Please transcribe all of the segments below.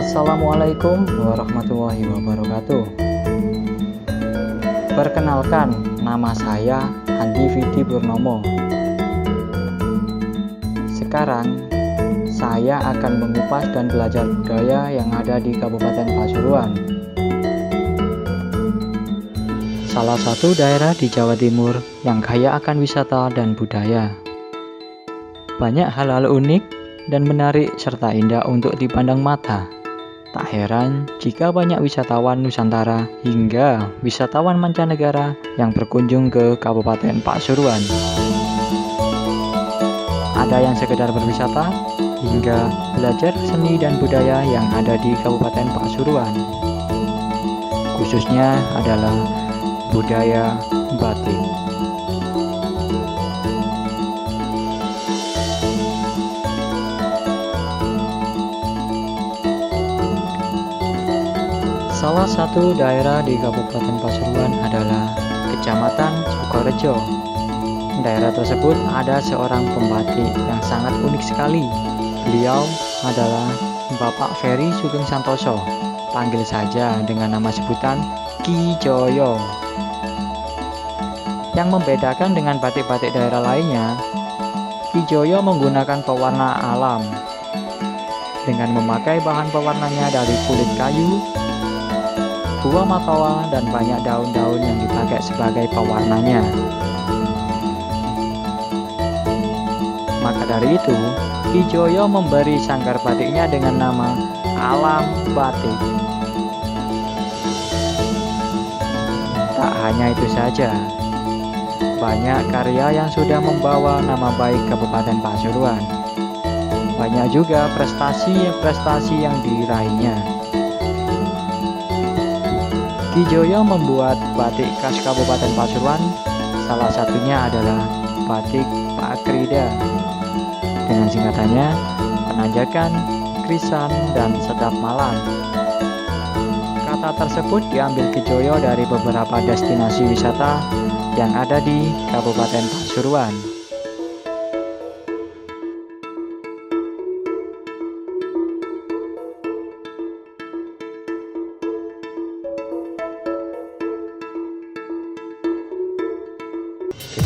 Assalamualaikum warahmatullahi wabarakatuh. Perkenalkan, nama saya Andi Vidi Purnomo. Sekarang saya akan mengupas dan belajar budaya yang ada di Kabupaten Pasuruan, salah satu daerah di Jawa Timur yang kaya akan wisata dan budaya. Banyak hal-hal unik dan menarik serta indah untuk dipandang mata. Tak heran jika banyak wisatawan Nusantara hingga wisatawan mancanegara yang berkunjung ke Kabupaten Pasuruan. Ada yang sekedar berwisata hingga belajar seni dan budaya yang ada di Kabupaten Pasuruan. Khususnya adalah budaya batik. Salah satu daerah di Kabupaten Pasuruan adalah Kecamatan Sukorejo. Daerah tersebut ada seorang pembatik yang sangat unik sekali. Beliau adalah Bapak Ferry Sugeng Santoso. Panggil saja dengan nama sebutan Ki Joyo. Yang membedakan dengan batik-batik daerah lainnya, Ki Joyo menggunakan pewarna alam dengan memakai bahan pewarnanya dari kulit kayu, buah matawa, dan banyak daun-daun yang dipakai sebagai pewarnanya. Maka dari itu, Ki Joyo memberi sanggar batiknya dengan nama Alam Batik. Tak hanya itu saja, banyak karya yang sudah membawa nama baik Kabupaten Pasuruan. Banyak juga prestasi yang diraihnya. Ki Joyo membuat batik khas Kabupaten Pasuruan, salah satunya adalah batik Pak Krida. Dengan singkatannya, Penanjakan, Krisan, dan Sedap Malam. Kata tersebut diambil Ki Joyo dari beberapa destinasi wisata yang ada di Kabupaten Pasuruan.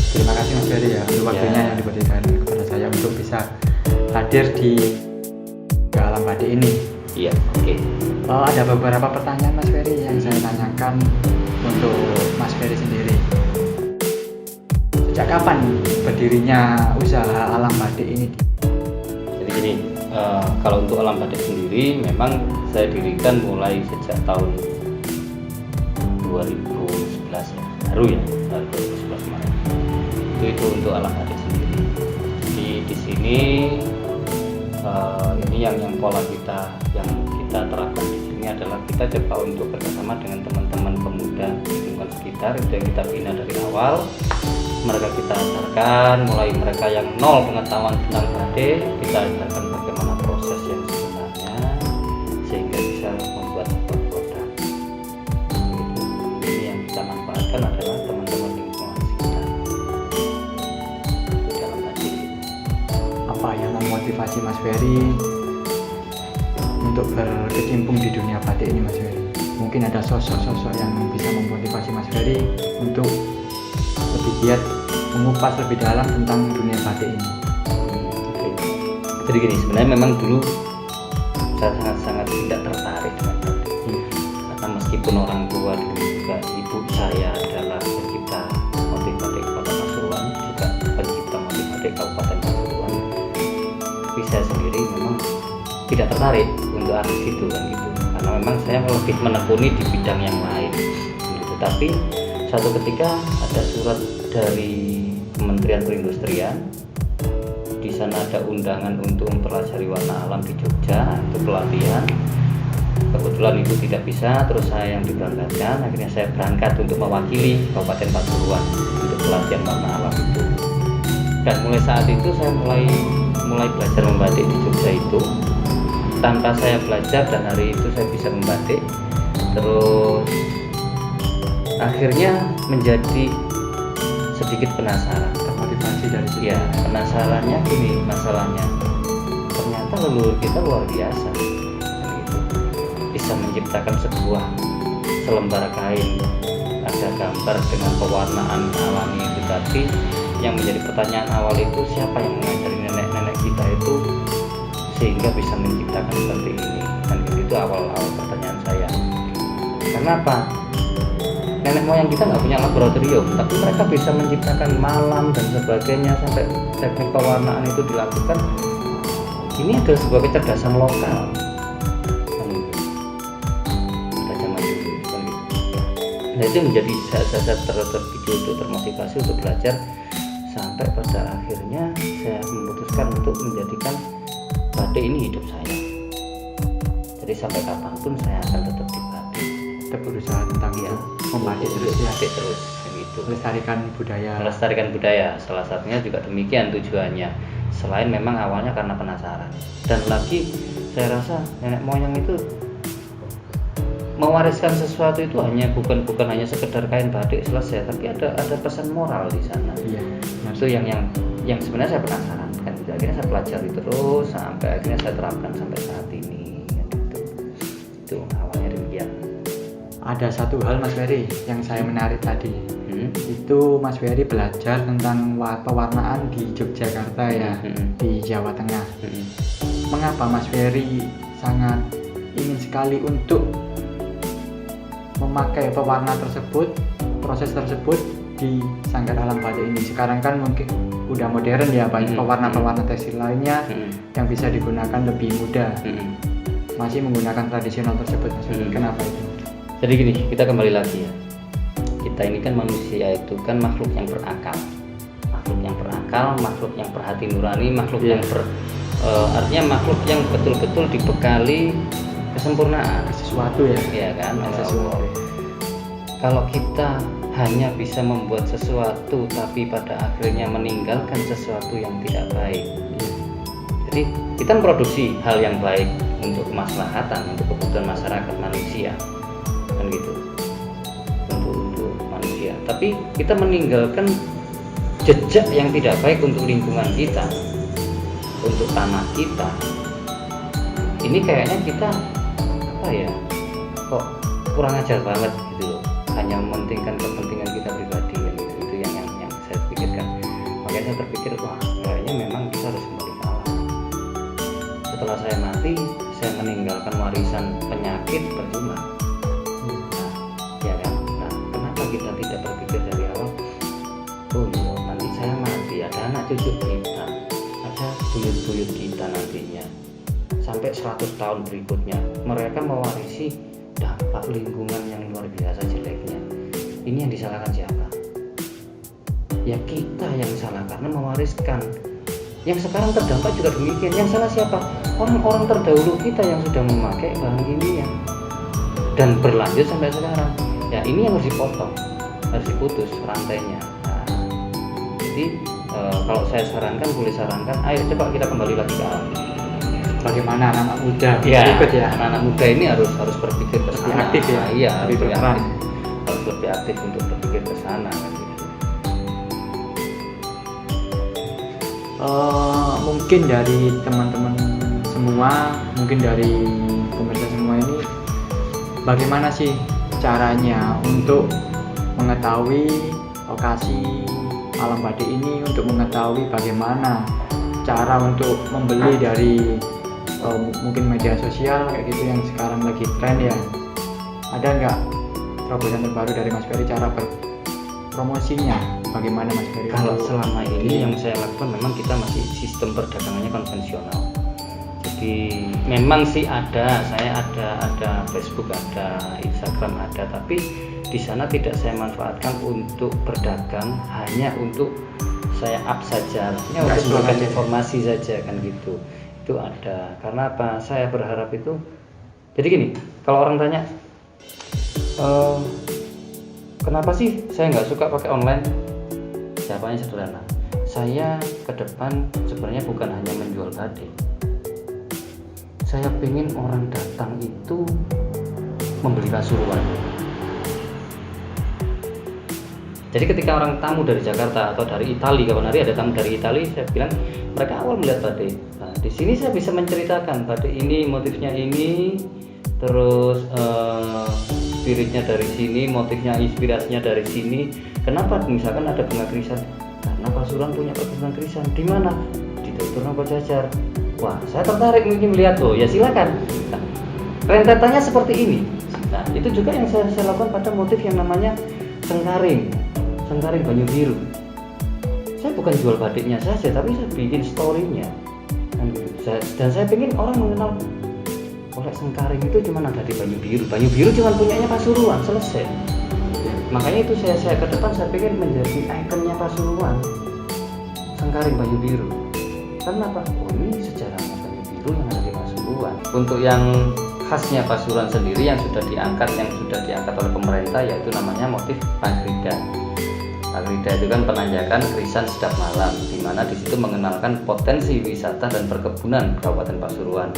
Terima kasih Mas Ferry ya untuk waktunya yang diberikan kepada saya untuk bisa hadir di alam batik ini. Iya, oke. Ada beberapa pertanyaan Mas Ferry yang saya tanyakan untuk Mas Ferry sendiri. Sejak kapan berdirinya usaha alam batik ini? Jadi gini, kalau untuk alam batik sendiri memang saya dirikan mulai sejak tahun 2011 ya, baru ya, tahun 2011 kemarin. Itu untuk alam batik sendiri. Di sini ini yang pola kita yang kita terapkan di sini adalah kita coba untuk bekerjasama dengan teman-teman pemuda di lingkungan sekitar. Itu yang kita bina dari awal. Mereka kita ajarkan, mulai mereka yang nol pengetahuan tentang batik, kita ajarkan bagaimana proses yang sebenarnya sehingga bisa membuat sebuah produk. Ini yang kita manfaatkan adalah teman-teman lingkungan sekitar dalam batik. Apa yang memotivasi Mas Ferry untuk berkecimpung di dunia batik ini Mas Ferry? Mungkin ada sosok-sosok yang bisa memotivasi Mas Ferry untuk lebih giat mengupas lebih dalam tentang dunia batik ini. Oke. Jadi gini, sebenarnya memang dulu saya sangat tidak tertarik dengan batik. Karena meskipun orang tua dulu juga ibu saya adalah pencipta motif batik Kota Pasuruan, juga pencipta motif batik Kabupaten Pasuruan, tapi saya sendiri memang tidak tertarik untuk arus itu kan gitu. Karena memang saya lebih menekuni di bidang yang lain. Gitu. Tapi satu ketika ada surat dari Kementerian Perindustrian, di sana ada undangan untuk mempelajari warna alam di Jogja, itu pelatihan. Kebetulan ibu tidak bisa, terus saya yang diberangkatkan. Akhirnya saya berangkat untuk mewakili Kabupaten Pasuruan untuk pelatihan warna alam itu. Dan mulai saat itu saya mulai belajar membatik di Jogja itu. Tanpa saya belajar dan hari itu saya bisa membatik. Terus akhirnya menjadi sedikit penasaran, Termotivasi dari situ. ya penasarannya gini, masalahnya ternyata leluhur kita luar biasa gitu. bisa menciptakan sebuah selembar kain, ada gambar dengan pewarnaan alami itu tadi. Yang menjadi pertanyaan awal itu, siapa yang mengajari nenek-nenek kita itu sehingga bisa menciptakan seperti ini, dan itu awal pertanyaan saya. Kenapa? Nenek moyang kita nggak punya laboratorium, tapi mereka bisa menciptakan malam dan sebagainya, sampai teknik pewarnaan itu dilakukan. Ini adalah sebuah kecerdasan lokal. Pada zaman dulu kan gitu. Nah, itu menjadi saya terpicu untuk termotivasi untuk belajar, sampai pada akhirnya saya memutuskan untuk menjadikan batik ini hidup saya. Jadi sampai kapanpun saya akan tetap di batik, Tetap berusaha tentang ya, membatik terus ya, batik terus gitu. Melestarikan budaya, salah satunya juga demikian tujuannya. Selain memang awalnya karena penasaran, dan lagi saya rasa nenek moyang itu mewariskan sesuatu itu bukan hanya sekedar kain batik selesai, tapi ada pesan moral di sana. Iya. Itu yang sebenarnya saya penasaran kan. Akhirnya saya pelajari terus sampai akhirnya saya terapkan sampai saat ini. Itu awalnya demikian. Ada satu hal Mas Ferry yang saya menarik tadi. Itu Mas Ferry belajar tentang pewarnaan di Yogyakarta ya, di Jawa Tengah. Mengapa Mas Ferry sangat ingin sekali untuk memakai pewarna tersebut, proses tersebut di Sanggar Alam Batik ini? Sekarang kan mungkin udah modern ya, banyak pewarna-pewarna tekstil lainnya yang bisa digunakan lebih mudah. Masih menggunakan tradisional tersebut, Mas Ferry. Kenapa itu? Jadi gini, kita kembali lagi ya. Kita ini kan manusia itu kan makhluk yang berakal, makhluk yang berhati nurani, makhluk yang artinya makhluk yang betul-betul dibekali kesempurnaan Sesuatu ya, ya kan, oleh sesuatu. Allah. Kalau kita hanya bisa membuat sesuatu tapi pada akhirnya meninggalkan sesuatu yang tidak baik, jadi kita memproduksi hal yang baik untuk kemaslahatan, untuk kebutuhan masyarakat manusia kan gitu, untuk manusia, tapi kita meninggalkan jejak yang tidak baik untuk lingkungan kita, untuk tanah kita. Ini kayaknya kita kok kurang ajar banget gitu loh, hanya mementingkan kepentingan kita pribadi kan gitu. Itu yang saya pikirkan. Makanya saya terpikir, wah kayaknya memang kita harus kembali ke alam. Setelah saya mati, saya meninggalkan warisan penyakit percuma. Ya kan? Nah, kenapa kita tidak berpikir dari awal? Oh iya, nanti saya mati, ada anak cucu kita, ada buyut-buyut kita nantinya, sampai 100 tahun berikutnya mereka mewarisi dampak lingkungan yang luar biasa jeleknya. Ini yang disalahkan siapa? Ya kita yang salah, karena mewariskan. Yang sekarang terdampak juga demikian. Yang salah siapa? Orang-orang terdahulu kita yang sudah memakai bahan kimia dan berlanjut sampai sekarang. Ya ini yang harus dipotong, harus diputus rantainya. Nah, jadi kalau saya sarankan, boleh sarankan, ayo coba kita kembali lagi ke alam. Bagaimana anak muda ikut ya? Anak muda ini harus berpikir ke sana. Lebih aktif ya? Iya, lebih aktif. Harus lebih aktif untuk berpikir ke sana kan gitu. Mungkin dari teman-teman semua, mungkin dari pemirsa semua ini, bagaimana sih caranya untuk mengetahui lokasi alam batik ini, untuk mengetahui bagaimana cara untuk membeli dari mungkin media sosial kayak gitu yang sekarang lagi tren ya? Ada nggak terobosan terbaru dari Mas Ferry cara berpromosinya? Bagaimana Mas Ferry? Kalau selama ini yang saya lakukan memang kita masih sistem perdagangannya konvensional. Jadi memang sih saya ada Facebook, ada Instagram ada, tapi di sana tidak saya manfaatkan untuk berdagang, hanya untuk saya up saja, artinya untuk memberikan informasi saja kan gitu. Itu ada. Karena apa? Saya berharap itu. Jadi gini, kalau orang tanya, kenapa sih saya nggak suka pakai online? Jawabannya sederhana. Saya ke depan sebenarnya bukan hanya menjual batik. Saya ingin orang datang itu membeli Pasuruan. Jadi ketika orang tamu dari Jakarta atau dari Itali, kapan hari ada tamu dari Itali, saya bilang mereka awal melihat batik. Nah, di sini saya bisa menceritakan batik ini motifnya ini, terus spiritnya dari sini, motifnya, inspirasinya dari sini. Kenapa misalkan ada bunga krisan? Karena Pasuruan punya perkebunan krisan. Di mana? Di Tutur Pajajar. Wah, saya tertarik mungkin melihat. Oh ya silakan. Nah, rentetannya seperti ini. Nah, itu juga yang saya lakukan pada motif yang namanya Sengkaring Banyu Biru. Saya bukan jual batiknya saja, tapi saya bikin story-nya. Kan gitu. Dan saya ingin orang mengenal oleh Sengkaring itu cuma ada di Banyu Biru. Banyu Biru cuma punyanya Pasuruan, selesai. Makanya itu saya ke depan saya ingin menjadi ikonnya Pasuruan, Sengkaring Banyu Biru. Kenapa? Oh, ini sejarahnya Banyu Biru yang ada di Pasuruan. Untuk yang khasnya Pasuruan sendiri yang sudah diangkat oleh pemerintah, yaitu namanya motif Pagrida. Pagrida itu kan penanjakan krisan sedap malam, di mana di situ mengenalkan potensi wisata dan perkebunan Kabupaten Pasuruan.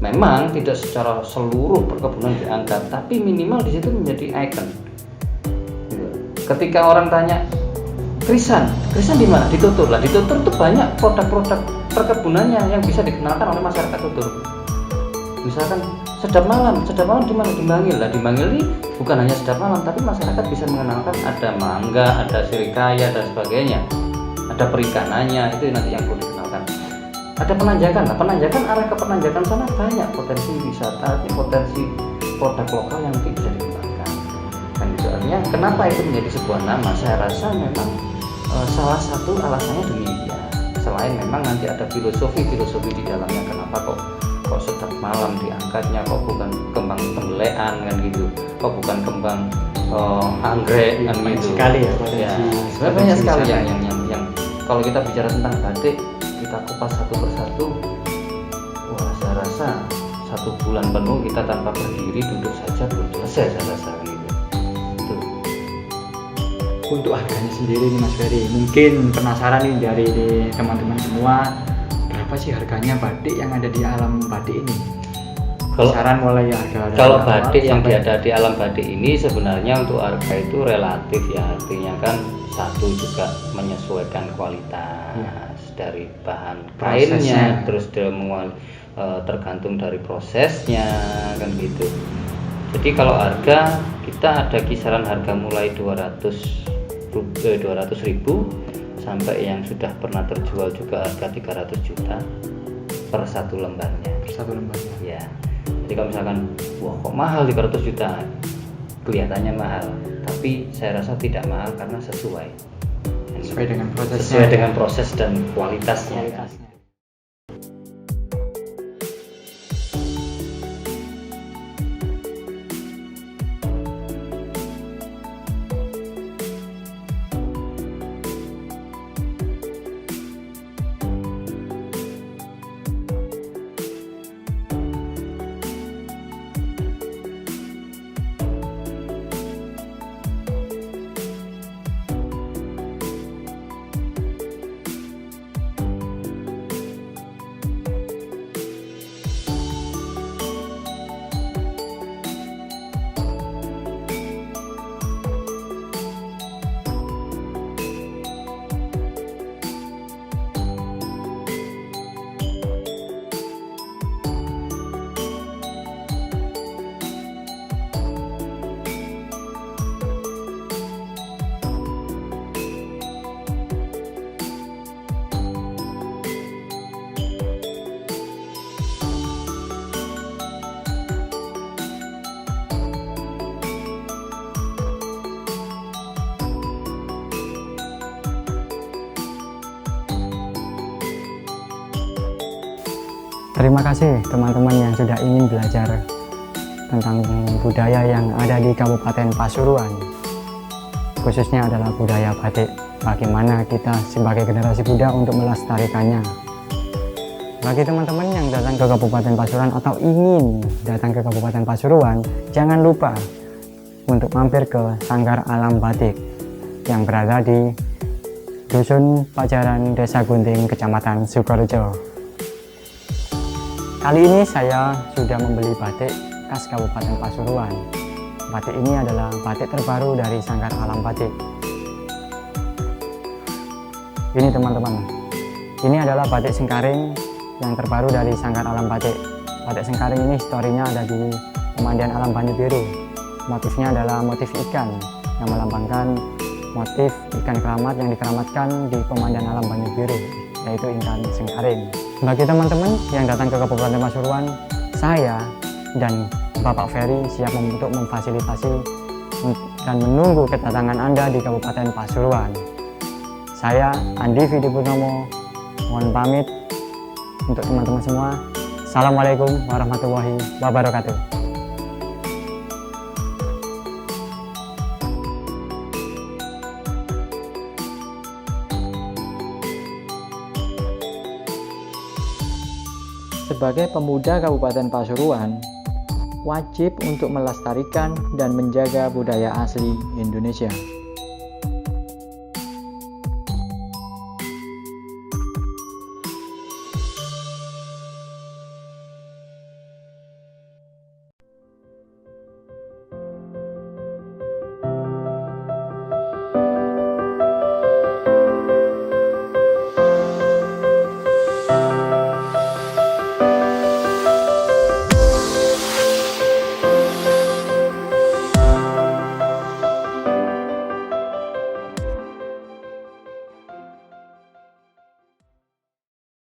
Memang tidak secara seluruh perkebunan diangkat, tapi minimal di situ menjadi ikon. Ketika orang tanya krisan di mana? Di Tutur lah. Di Tutur itu banyak produk-produk perkebunannya yang bisa dikenalkan oleh masyarakat Tutur. Misalkan sedap malam di mana? Di Bangil lah. Di Bangil ini bukan hanya sedap malam, tapi masyarakat bisa mengenalkan ada mangga, ada sirikaya dan sebagainya. Ada perikanannya, itu nanti yang perlu dikenalkan. Ada penanjakan. Nah, arah ke penanjakan sana banyak potensi wisata, potensi produk lokal yang bisa dikembangkan. Dan itu artinya kenapa itu menjadi sebuah nama? Saya rasa memang salah satu alasannya demikian. Selain memang nanti ada filosofi di dalamnya, kenapa kok sedap malam diangkatnya, kok bukan kembang tembelean kan gitu, kok bukan kembang anggrek kan gitu. Sekali ya, sebenarnya banyak sekali yang kalau kita bicara tentang batik, kita kupas satu persatu. Wah, saya rasa 1 bulan penuh kita tanpa berdiri duduk saja belum selesai, saya rasa gitu. Untuk harganya sendiri nih Mas Ferry, mungkin penasaran nih dari teman-teman semua, berapa sih harganya batik yang ada di alam batik ini? Saran mulai harga. Kalau batik yang ada di alam batik ini sebenarnya untuk harga itu relatif ya, artinya kan satu juga menyesuaikan kualitas dari bahan kainnya, terus tergantung dari prosesnya kan gitu. Jadi kalau harga kita ada kisaran harga mulai 200.000 sampai yang sudah pernah terjual juga harga 300 juta per satu lembarnya. Ya. Jadi kalau misalkan wah kok mahal 300 juta, kelihatannya mahal, tapi saya rasa tidak mahal karena sesuai dengan proses dan kualitasnya. Terima kasih teman-teman yang sudah ingin belajar tentang budaya yang ada di Kabupaten Pasuruan, khususnya adalah budaya batik. Bagaimana kita sebagai generasi muda untuk melestarikannya. Bagi teman-teman yang datang ke Kabupaten Pasuruan atau ingin datang ke Kabupaten Pasuruan, jangan lupa untuk mampir ke Sanggar Alam Batik yang berada di Dusun Pajaran, Desa Gunting, Kecamatan Sukorejo. Kali ini saya sudah membeli batik khas Kabupaten Pasuruan. Batik ini adalah batik terbaru dari Sanggar Alam Batik. Ini teman-teman, ini adalah batik Sengkaring yang terbaru dari Sanggar Alam Batik. Batik Sengkaring ini historinya ada di pemandian alam Banyu Biru. Motifnya adalah motif ikan yang melambangkan motif ikan keramat yang dikeramatkan di pemandian alam Banyu Biru, yaitu ikan Sengkaring. Bagi teman-teman yang datang ke Kabupaten Pasuruan, saya dan Bapak Ferry siap untuk memfasilitasi dan menunggu kedatangan Anda di Kabupaten Pasuruan. Saya Andi Vidi Purnomo, mohon pamit untuk teman-teman semua. Assalamualaikum warahmatullahi wabarakatuh. Sebagai pemuda Kabupaten Pasuruan, wajib untuk melestarikan dan menjaga budaya asli Indonesia.